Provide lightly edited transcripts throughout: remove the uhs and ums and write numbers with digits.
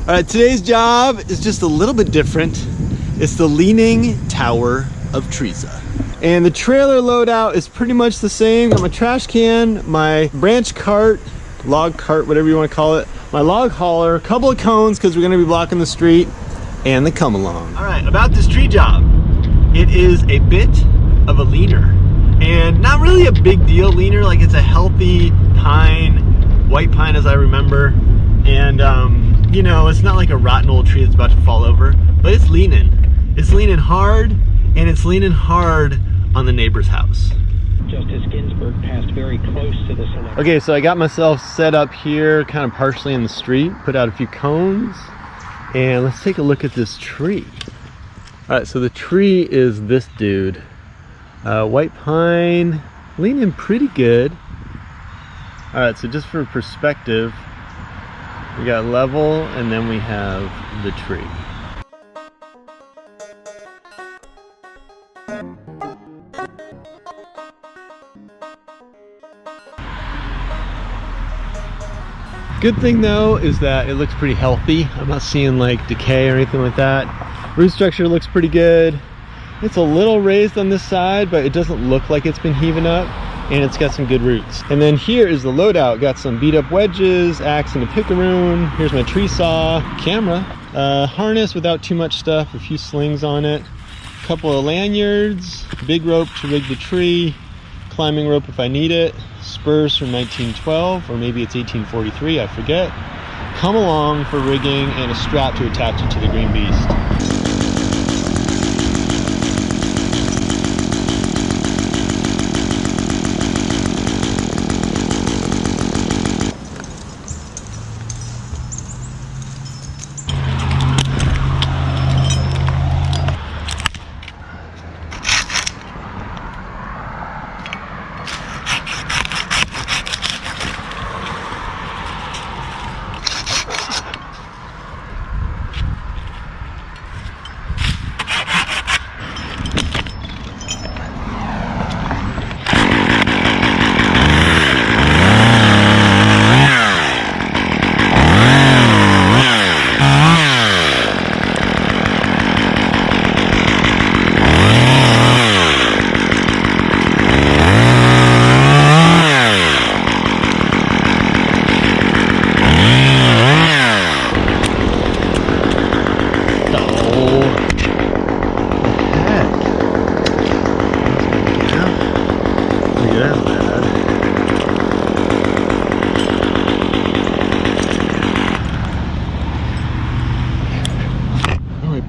All right, today's job is just a little bit different. It's the Leaning Tower of Treesa. And the trailer loadout is pretty much the same. Got my trash can, my branch cart, log cart, whatever you want to call it, my log hauler, a couple of cones because we're going to be blocking the street, and the come along. All right, about this tree job. It is a bit of a leaner, and not really a big deal leaner. Like, it's a healthy pine, white pine as I remember, and you know, it's not like a rotten old tree that's about to fall over, but it's leaning. It's leaning hard, and it's leaning hard on the neighbor's house. Justice Ginsburg passed very close to the select. Okay, so I got myself set up here, kind of partially in the street, put out a few cones, and let's take a look at this tree. All right, so the tree is this dude. White pine, leaning pretty good. All right, so just for perspective, we got level, and then we have the tree. Good thing though is that it looks pretty healthy. I'm not seeing like decay or anything like that. Root structure looks pretty good. It's a little raised on this side, but it doesn't look like it's been heaving up, and it's got some good roots. And then here is the loadout. Got some beat up wedges, axe and a picaroon. Here's my tree saw, camera, harness without too much stuff, a few slings on it, a couple of lanyards, big rope to rig the tree, climbing rope if I need it, spurs from 1912, or maybe it's 1843, I forget. Come along for rigging, and a strap to attach it to the green beast.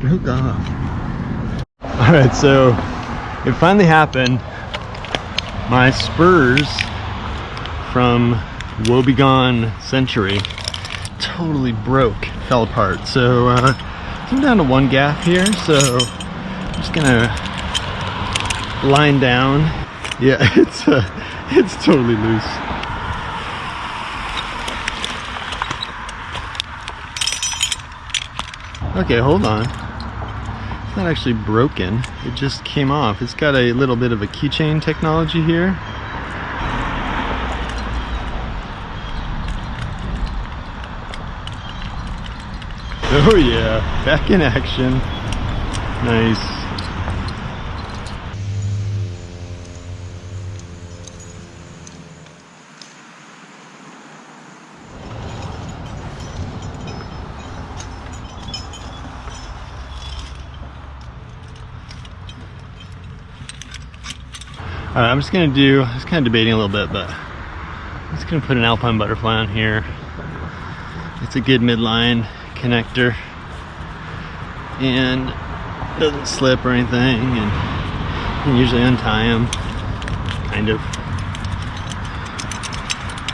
Broke off. All right, so it finally happened. My spurs from woebegone century totally broke, fell apart. So I'm down to one gaff here, so I'm just gonna line down. Yeah, it's totally loose. Okay, hold on. It's not actually broken, it just came off. It's got a little bit of a keychain technology here. Oh yeah, back in action. Nice. Alright, I'm just gonna do, I was kind of debating a little bit, but I'm just gonna put an alpine butterfly on here. It's a good midline connector and doesn't slip or anything, and you can usually untie them, kind of.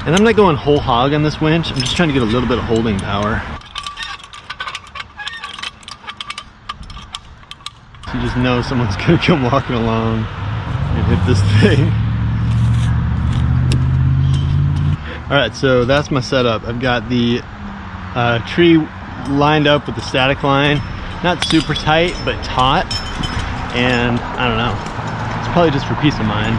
And I'm not going whole hog on this winch, I'm just trying to get a little bit of holding power. So you just know someone's gonna come walking along and hit this thing. Alright, so that's my setup. I've got the tree lined up with the static line. Not super tight, but taut. And I don't know. It's probably just for peace of mind.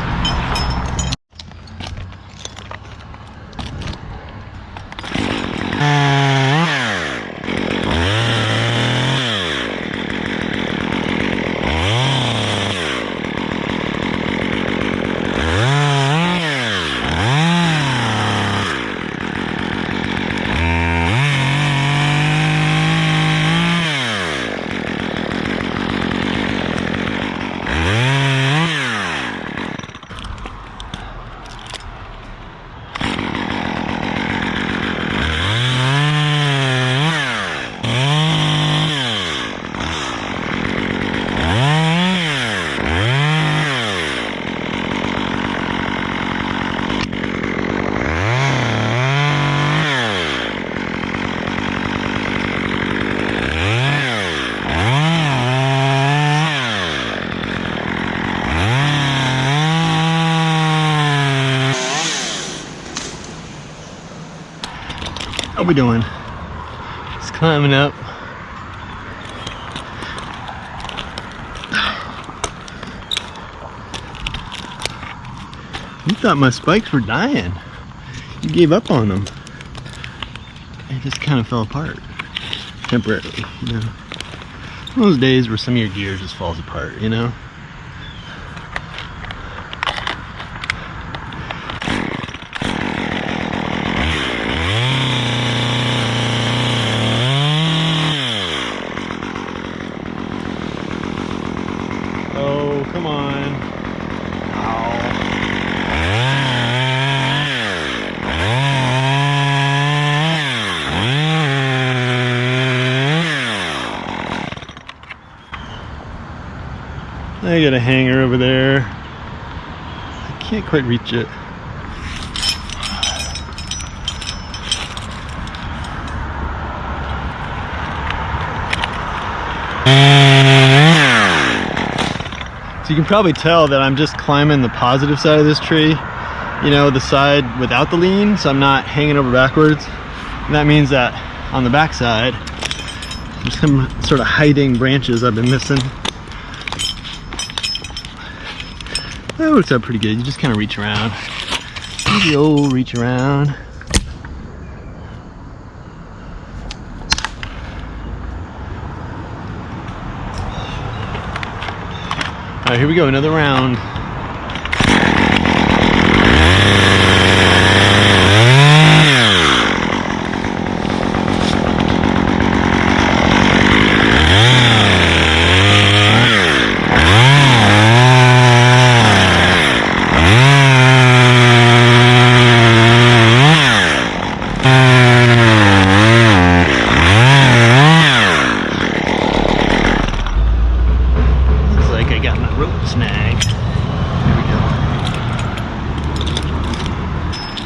we doing? Just climbing up. You thought my spikes were dying. You gave up on them. They just kind of fell apart. Temporarily, you know. Those days where some of your gear just falls apart, you know. Oh, come on. I got a hanger over there. I can't quite reach it. So you can probably tell that I'm just climbing the positive side of this tree, you know, the side without the lean, so I'm not hanging over backwards. And that means that on the back side, there's some sort of hiding branches I've been missing. That works out pretty good. You just kind of reach around. Maybe old reach around. All right, here we go, another round.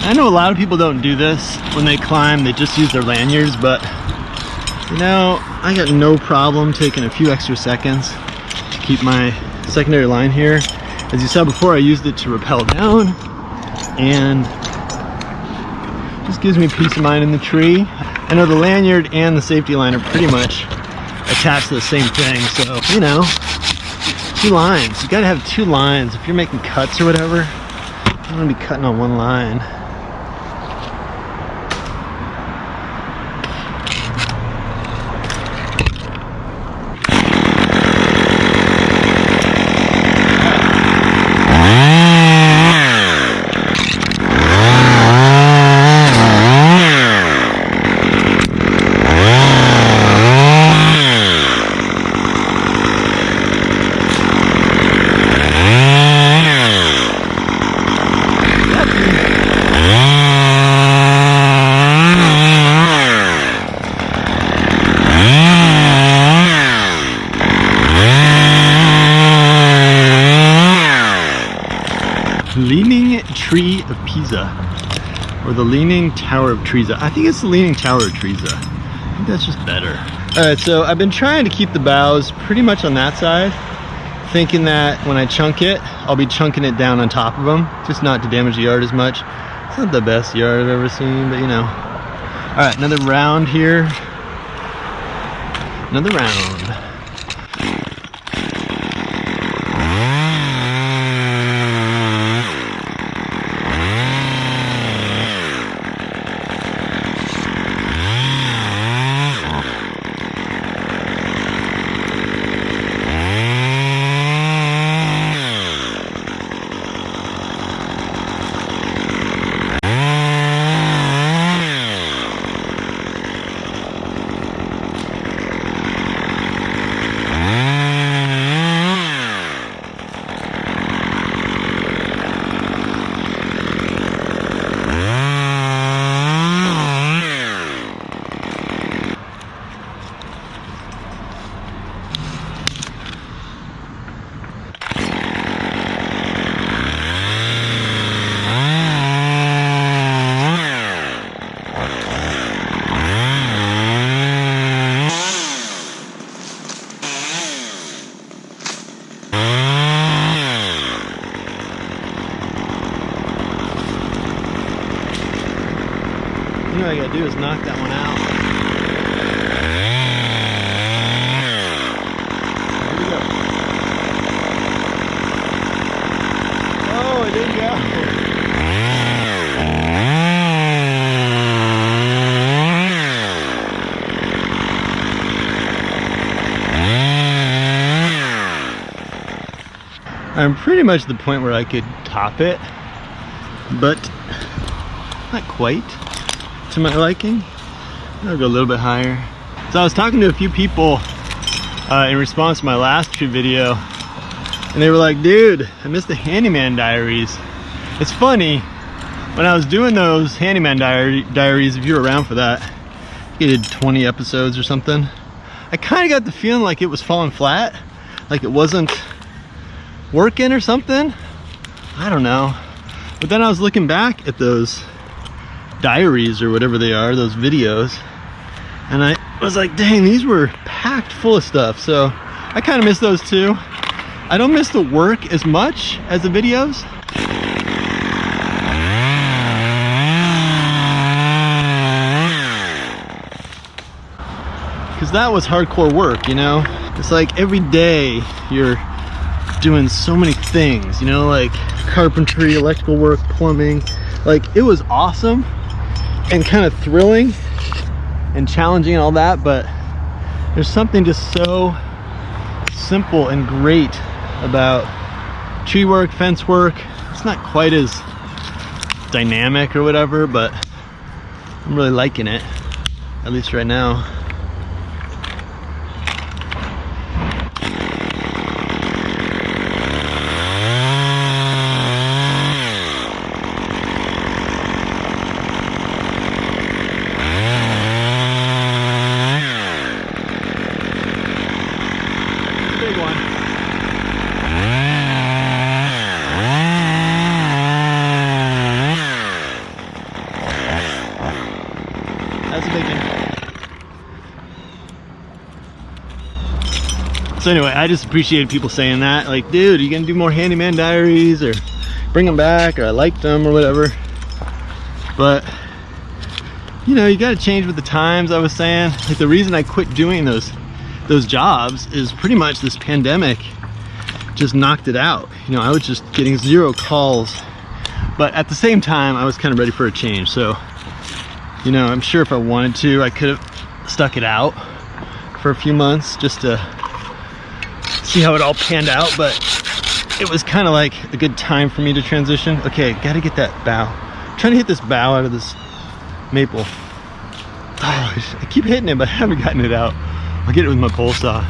I know a lot of people don't do this when they climb, they just use their lanyards, but you know, I got no problem taking a few extra seconds to keep my secondary line here. As you saw before, I used it to rappel down and just gives me peace of mind in the tree. I know the lanyard and the safety line are pretty much attached to the same thing, so you know, 2 lines. You gotta have 2 lines if you're making cuts or whatever. I'm gonna be cutting on 1 line. Leaning Tree of Pisa, or the Leaning Tower of Treesa. I think it's the Leaning Tower of Treesa. I think that's just better. All right, so I've been trying to keep the boughs pretty much on that side, thinking that when I chunk it, I'll be chunking it down on top of them, just not to damage the yard as much. It's not the best yard I've ever seen, but you know. All right, another round here. Another round. gotta do is knock that one out. Here we go. Oh, it didn't go. I'm pretty much at the point where I could top it, but not quite to my liking. I'll go a little bit higher. So I was talking to a few people in response to my last tree video, and they were like, dude, I missed the handyman diaries. It's funny, when I was doing those handyman diaries, if you were around for that, you did 20 episodes or something, I kind of got the feeling like it was falling flat, like it wasn't working or something. I don't know. But then I was looking back at those diaries or whatever they are, those videos, and I was like, dang, these were packed full of stuff. So I kind of miss those too. I don't miss the work as much as the videos. Because that was hardcore work, you know? It's like every day you're doing so many things, you know, like carpentry, electrical work, plumbing. Like, it was awesome and kind of thrilling and challenging and all that, but there's something just so simple and great about tree work, fence work. It's not quite as dynamic or whatever, but I'm really liking it, at least right now. That's a big one. So anyway, I just appreciated people saying that, like, dude, are you gonna do more handyman diaries or bring them back, or I liked them or whatever. But you know, you got to change with the times. I was saying, like, the reason I quit doing those jobs is pretty much this pandemic just knocked it out. You know, I was just getting 0 calls, but at the same time I was kind of ready for a change. So, you know, I'm sure if I wanted to, I could have stuck it out for a few months just to see how it all panned out, but it was kind of like a good time for me to transition. Okay, got to get that bough. I'm trying to hit this bough out of this maple. Oh, I keep hitting it, but I haven't gotten it out. I'll get it with my pole saw.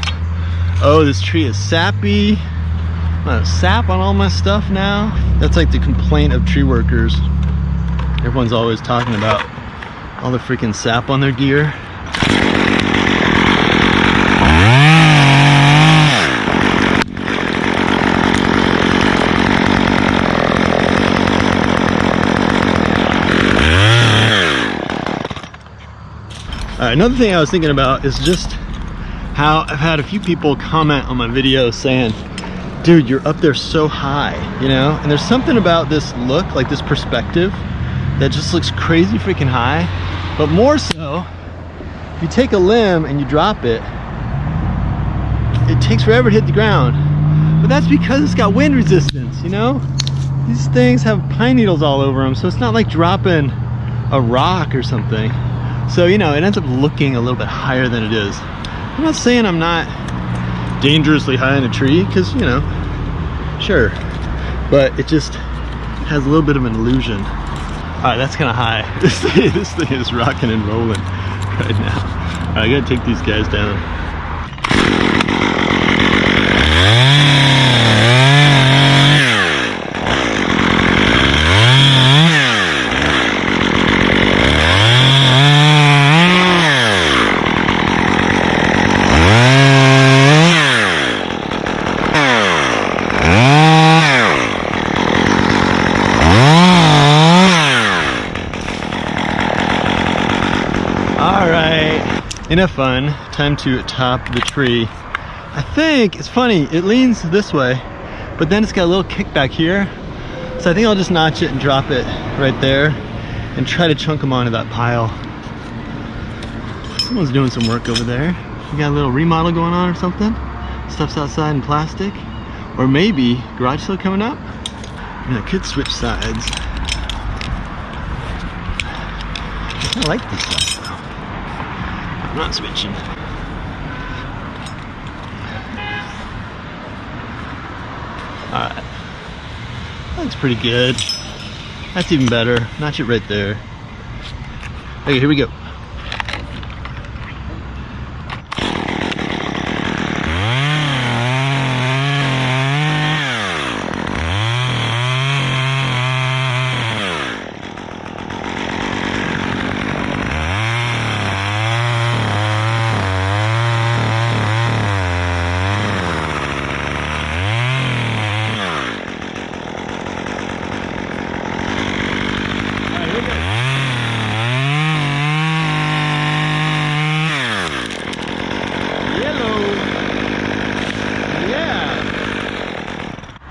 Oh, this tree is sappy. I'm out of sap on all my stuff now. That's like the complaint of tree workers. Everyone's always talking about all the freaking sap on their gear. Another thing I was thinking about is just how I've had a few people comment on my videos saying, dude, you're up there so high, you know? And there's something about this look, like this perspective, that just looks crazy freaking high. But more so, if you take a limb and you drop it, it takes forever to hit the ground. But that's because it's got wind resistance, you know? These things have pine needles all over them, so it's not like dropping a rock or something. So, you know, it ends up looking a little bit higher than it is. I'm not saying I'm not dangerously high in a tree, because, you know, sure. But it just has a little bit of an illusion. All right, that's kind of high. This thing is rocking and rolling right now. All right, I gotta take these guys down. Enough fun, time to top the tree. I think it's funny, it leans this way, but then it's got a little kickback here. So I think I'll just notch it and drop it right there and try to chunk them onto that pile. Someone's doing some work over there. We got a little remodel going on or something. Stuff's outside in plastic. Or maybe garage sale coming up. And I could switch sides. I like this side though. I'm not switching. Alright. Looks pretty good. That's even better. Notch it right there. Okay, here we go.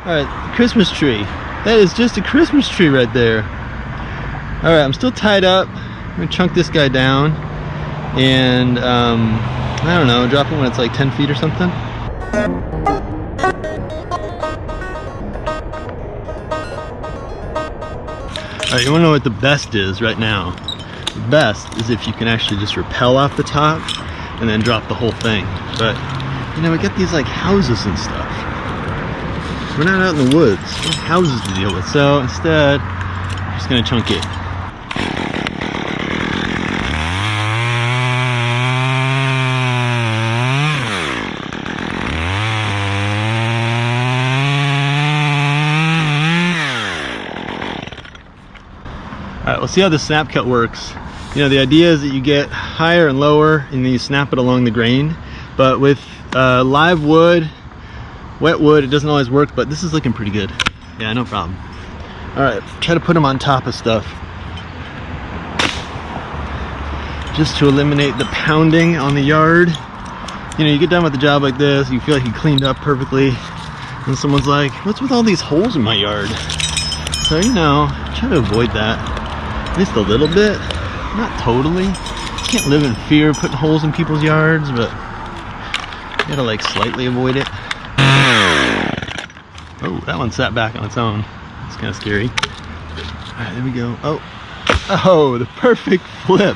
Alright, Christmas tree. That is just a Christmas tree right there. Alright, I'm still tied up. I'm gonna chunk this guy down and I don't know, drop it when it's like 10 feet or something. Alright, you wanna know what the best is right now? The best is if you can actually just rappel off the top and then drop the whole thing. But, you know, we got these like houses and stuff. We're not out in the woods. We have houses to deal with. So instead, I'm just gonna chunk it. Alright, we'll see how the snap cut works. You know, the idea is that you get higher and lower and then you snap it along the grain. But with live wood, wet wood, it doesn't always work, but this is looking pretty good. Yeah, no problem. Alright, try to put them on top of stuff. Just to eliminate the pounding on the yard. You know, you get done with a job like this, you feel like you cleaned up perfectly, and someone's like, what's with all these holes in my yard? So, you know, try to avoid that. At least a little bit. Not totally. You can't live in fear of putting holes in people's yards, but you gotta like slightly avoid it. Oh, that one sat back on its own. It's kind of scary. Alright, there we go. Oh, the perfect flip.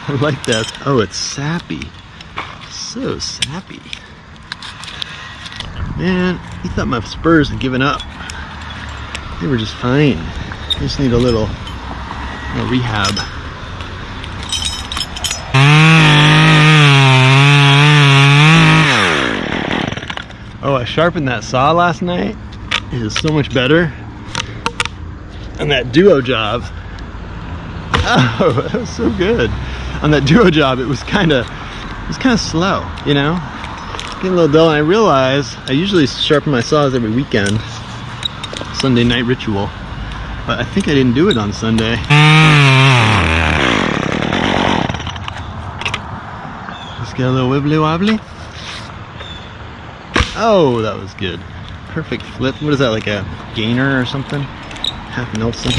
I like that. Oh, it's sappy. So sappy. Man, he thought my spurs had given up. They were just fine. I just need a little rehab. Oh, I sharpened that saw last night. It is so much better. And that duo job. Oh, that was so good. On that duo job, it was kind of slow, you know? Getting a little dull, and I realized I usually sharpen my saws every weekend. Sunday night ritual. But I think I didn't do it on Sunday. Just get a little wibbly wobbly. Oh, that was good. Perfect flip. What is that, like a gainer or something? Half Nelson.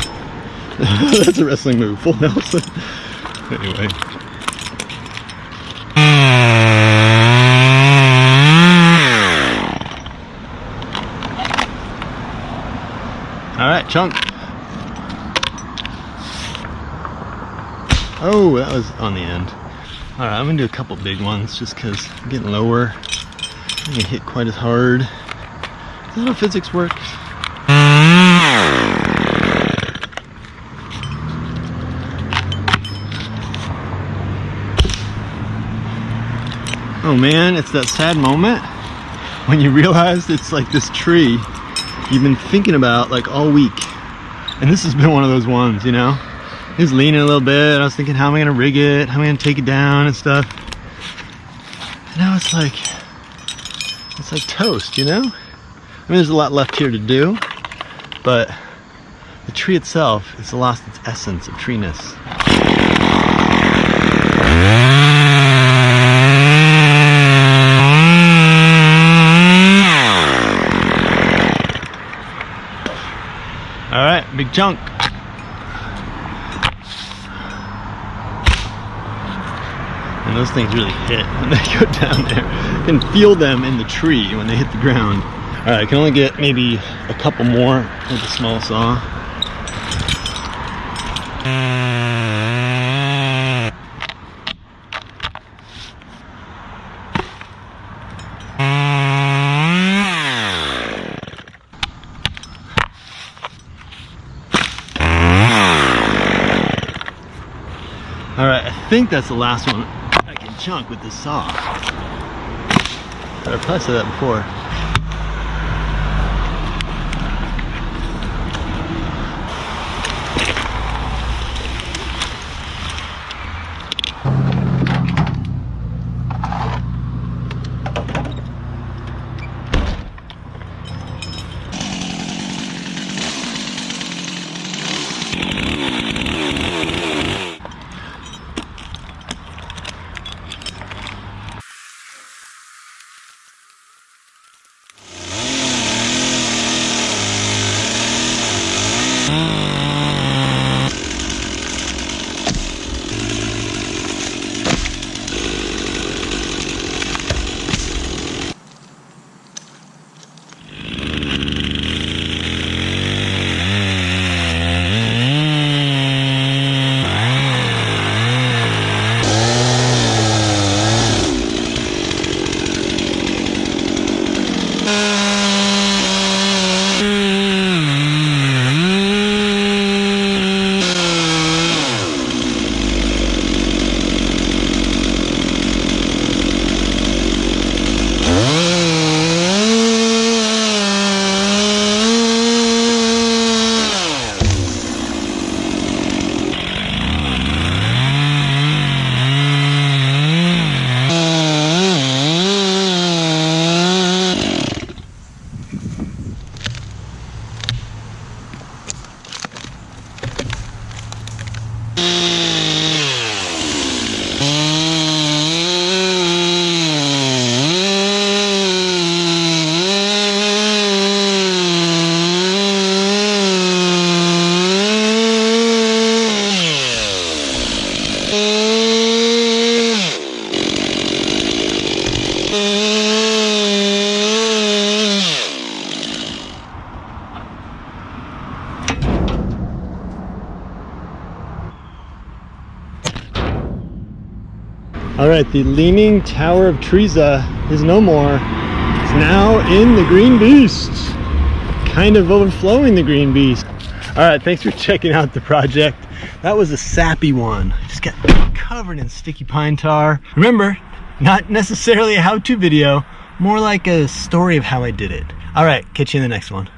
That's a wrestling move. Full Nelson. Anyway. Alright, chunk. Oh, that was on the end. Alright, I'm gonna do a couple big ones just because I'm getting lower. I'm gonna hit quite as hard. Is that how physics works? Oh man, it's that sad moment when you realize it's like this tree you've been thinking about like all week. And this has been one of those ones, you know? It was leaning a little bit. I was thinking, how am I gonna rig it? How am I gonna take it down and stuff? And now it's like toast, you know? I mean, there's a lot left here to do, but the tree itself has lost its essence of treeness. All right, big chunk. And those things really hit when they go down there. You can feel them in the tree when they hit the ground. All right, I can only get maybe a couple more with a small saw. All right, I think that's the last one I can chunk with this saw. I probably said that before. All right, the Leaning Tower of Treesa is no more. It's now in the Green Beast, kind of overflowing the Green Beast. All right, thanks for checking out the project. That was a sappy one. I just got covered in sticky pine tar. Remember, not necessarily a how-to video, more like a story of how I did it. All right, catch you in the next one.